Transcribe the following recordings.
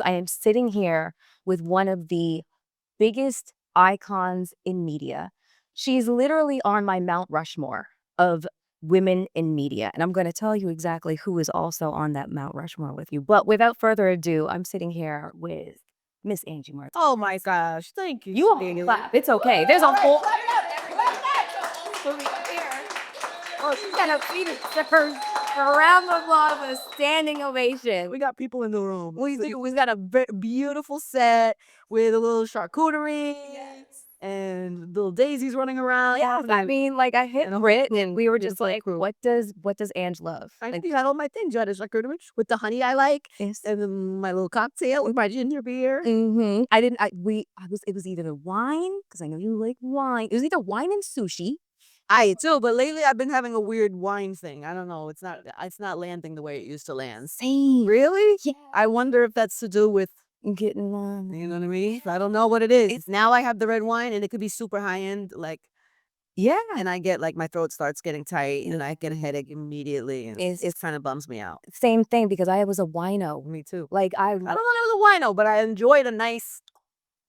I am sitting here with one of the biggest icons in media. She's literally on my Mount Rushmore of women in media. And I'm going to tell you exactly who is also on that Mount Rushmore with you. But without further ado, I'm sitting here with Miss Angie Martinez. Oh my gosh. Thank you. You all Sweetie. clap. It's okay. There's a whole. Oh, she's got a feet her round of applause, a standing ovation. We got people in the room. We So do. we got a beautiful set with a little charcuterie and little daisies running around. Yeah, I mean, like I hit Brit and we were just like, crew. what does Ange love? I Like, think had all my things. You had a charcuterie with the honey I like, yes. and then my little cocktail with my ginger beer. I didn't. It was either the wine because I know you like wine. It was either wine and sushi. I too, but lately I've been having a weird wine thing. I don't know. It's not landing the way it used to land. Same. Really? Yeah. I wonder if that's to do with, Getting on. you know what I mean? I don't know what it is. Now I have the red wine and it could be super high end, like, Yeah. and I get like my throat starts getting tight and I get a headache immediately, and it kind of bums me out. Same thing because I was a wino. Me too. Like I don't know if it was a wino, but I enjoyed a nice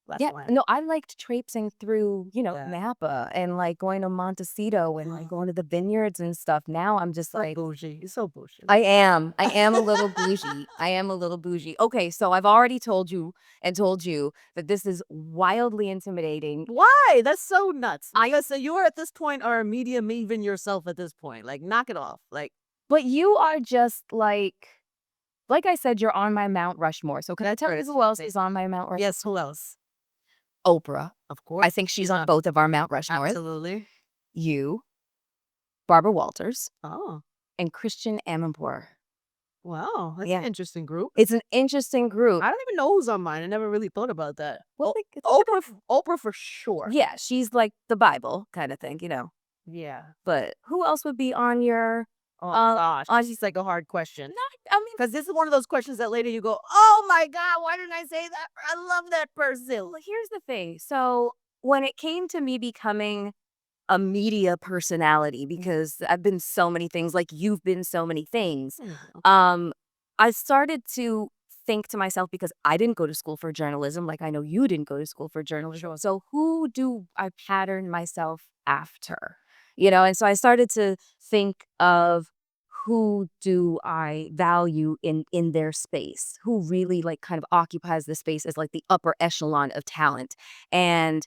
glass of wine. No, I liked traipsing through, Yeah. Napa and like going to Montecito and like going to the vineyards and stuff. Now I'm just like, bougie. You're so bougie. I am a little bougie. I am a little bougie. Okay, so I've already told you that this is wildly intimidating. Why? That's so nuts. So you are at this point are a media maven yourself at this point. Like, knock it off. Like, But you are just like I said, you're on my Mount Rushmore. So can I tell you who else is on my Mount Rushmore? yes, who else? Oprah. Of course. I think she's on both of our Mount Rushmores. Absolutely. You, Barbara Walters, Oh, and Christian Amanpour. wow. That's Yeah. an interesting group. It's an interesting group. I don't even know who's on mine. I never really thought about that. Well, Oprah for sure. yeah, she's like the Bible kind of thing, Yeah. But who else would be on your? Oh gosh. She's like a hard question. I mean, Because this is one of those questions that later you go, oh my God, why didn't I say that? I love that person. well, here's the thing. So when it came to me becoming a media personality, because I've been so many things, like you've been so many things, I started to think to myself, because I didn't go to school for journalism, like I know you didn't go to school for journalism. So who do I pattern myself after? And so I started to think of who do I value in their space, who really like kind of occupies the space as like the upper echelon of talent. And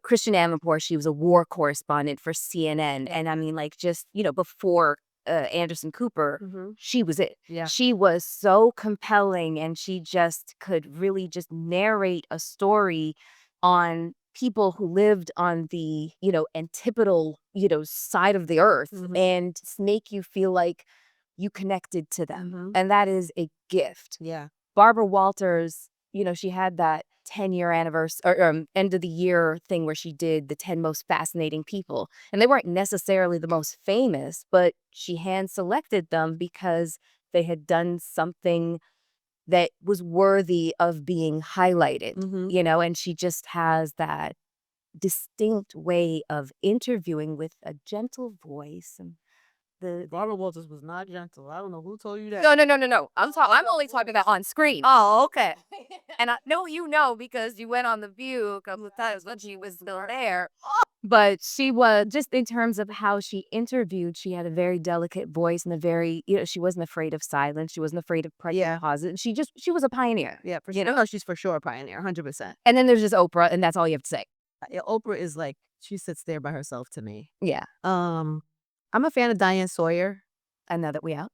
Christian Amanpour, she was a war correspondent for CNN. And I mean, like, just, before Anderson Cooper, she was it. Yeah. She was so compelling and she just could really just narrate a story on people who lived on the, antipodal, side of the earth and make you feel like you connected to them. And that is a gift. Yeah. Barbara Walters, she had that 10-year anniversary or end of the year thing where she did the 10 most fascinating people. And they weren't necessarily the most famous, but she hand selected them because they had done something that was worthy of being highlighted, and she just has that distinct way of interviewing with a gentle voice. And Barbara Walters was not gentle. I don't know who told you that. No. I'm only talking about on screen. Oh, okay. And I know because you went on The View a couple of times when she was still there. But she was, just in terms of how she interviewed, she had a very delicate voice and a very, she wasn't afraid of silence. She wasn't afraid of pressing pauses. And she was a pioneer. Yeah, for sure. No, she's for sure a pioneer, 100%. And then there's just Oprah, and that's all you have to say. Yeah, Oprah is like, she sits there by herself to me. Yeah. I'm a fan of Diane Sawyer. I know that we out.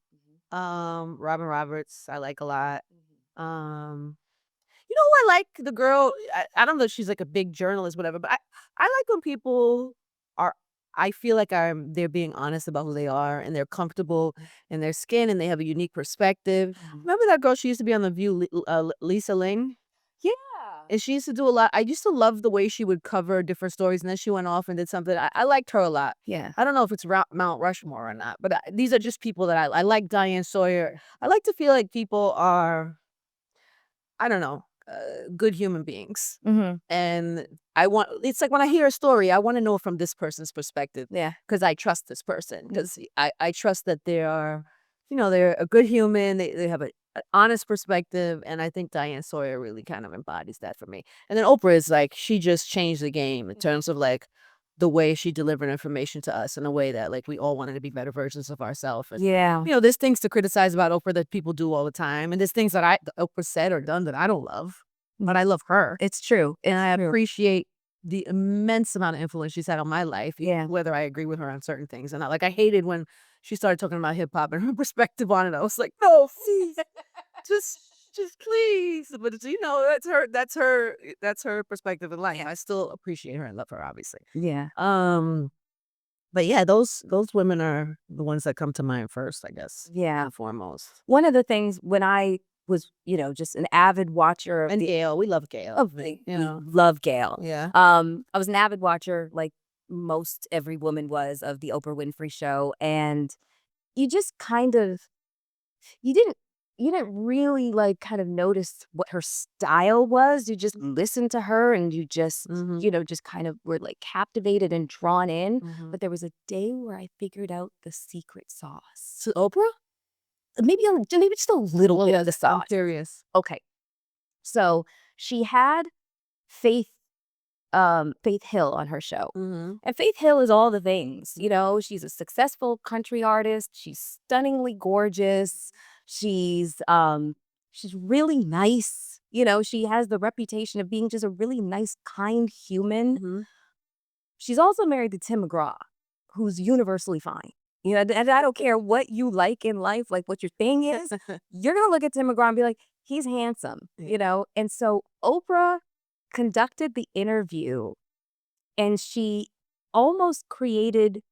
Robin Roberts, I like a lot. You know who I like? The girl, I don't know if she's like a big journalist, whatever, but I like when people are, I feel like they're being honest about who they are and they're comfortable in their skin and they have a unique perspective. Remember that girl, she used to be on The View, Lisa Ling? Yeah. And she used to do a lot. I used to love the way she would cover different stories, and then she went off and did something. I liked her a lot. Yeah. I don't know if it's Mount Rushmore or not, but these are just people that I like. Diane Sawyer. I like to feel like people are, I don't know, good human beings. And it's like when I hear a story, I want to know from this person's perspective. Yeah. Because I trust this person. Because I trust that they are, they're a good human. They have honest perspective, and I think Diane Sawyer really kind of embodies that for me. And then Oprah is like, she just changed the game in terms of like the way she delivered information to us in a way that like we all wanted to be better versions of ourselves. And Yeah. there's things to criticize about Oprah that people do all the time, and there's things that Oprah said or done that I don't love, but I love her, It's true. and I It's true. appreciate the immense amount of influence she's had on my life, Yeah. whether I agree with her on certain things or not. Like I hated when she started talking about hip hop and her perspective on it. I was like, no, please, just just please. But it's, that's her perspective in life. I still appreciate her and love her, obviously. Yeah. But yeah, those women are the ones that come to mind first, I guess. Yeah. And foremost. One of the things when I was, just an avid watcher of And the Gail, we love Gail. of Like, love Gail. Yeah. I was an avid watcher, like most every woman was, of the Oprah Winfrey Show, and you just kind of you didn't you didn't really like kind of notice what her style was. You just listened to her and you just, Mhm. just kind of were like captivated and drawn in. Mhm. But there was a day where I figured out the secret sauce. To Oprah? Maybe just a little bit of the I'm sauce. curious. Okay. So she had Faith Faith Hill on her show. Mhm. And Faith Hill is all the things. She's a successful country artist. She's stunningly gorgeous. She's really nice. She has the reputation of being just a really nice, kind human. Mhm. She's also married to Tim McGraw, who's universally fine. And I don't care what you like in life, like what your thing is, you're gonna look at Tim McGraw and be like, he's handsome, And so Oprah conducted the interview and she almost created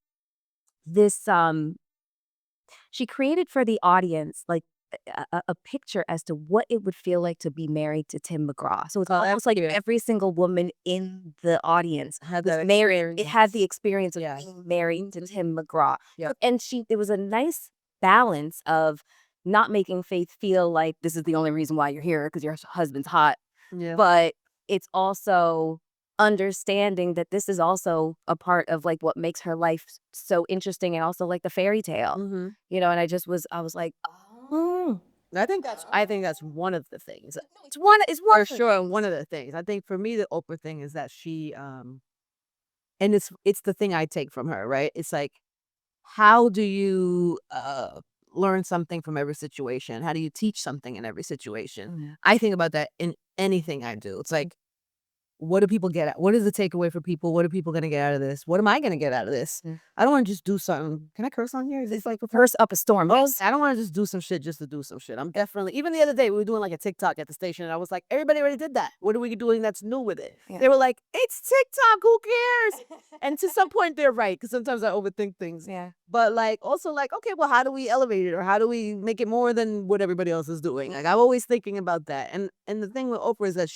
this she created for the audience like a picture as to what it would feel like to be married to Tim McGraw. So it's Oh, almost that's like cute. every single woman in the audience Had was that married. It had the experience. experience of Yeah. being married to Tim McGraw. Yeah. And there was a nice balance of not making Faith feel like this is the only reason why you're here because your husband's hot, Yeah. but it's also understanding that this is also a part of like what makes her life so interesting and also like the fairy tale. Mhm. And I was like, oh, I think that's one of the things. it's one For sure, one of the things. I think for me, the Oprah thing is that she, and it's the thing I take from her, right? It's like, how do you learn something from every situation? How do you teach something in every situation? Yeah. I think about that in anything I do. It's like, what do people get at? What is the takeaway for people? What are people gonna get out of this? What am I gonna get out of this? Mm. I don't want to just do something. Can I curse on here? Is this like Curse up a storm. I don't want to just do some shit just to do some shit. I'm definitely, even the other day, we were doing like a TikTok at the station, and I was like, everybody already did that. What are we doing that's new with it? Yeah. They were like, it's TikTok, who cares? And to some point, they're right, because sometimes I overthink things. Yeah. But like, also like, okay, well, how do we elevate it, or how do we make it more than what everybody else is doing? Like, I'm always thinking about that. And the thing with Oprah is that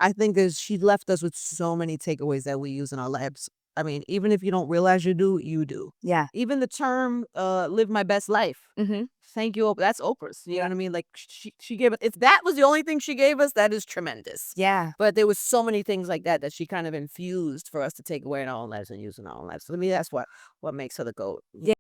I think she left us with so many takeaways that we use in our lives. I mean, even if you don't realize you do, you do. Yeah. Even the term live my best life. Mm-hmm. Thank you, Oprah. That's Oprah's. You know what I mean? Like she gave it. If that was the only thing she gave us, that is tremendous. Yeah. But there was so many things like that she kind of infused for us to take away in our own lives and use in our own lives. So to me, that's what makes her the GOAT.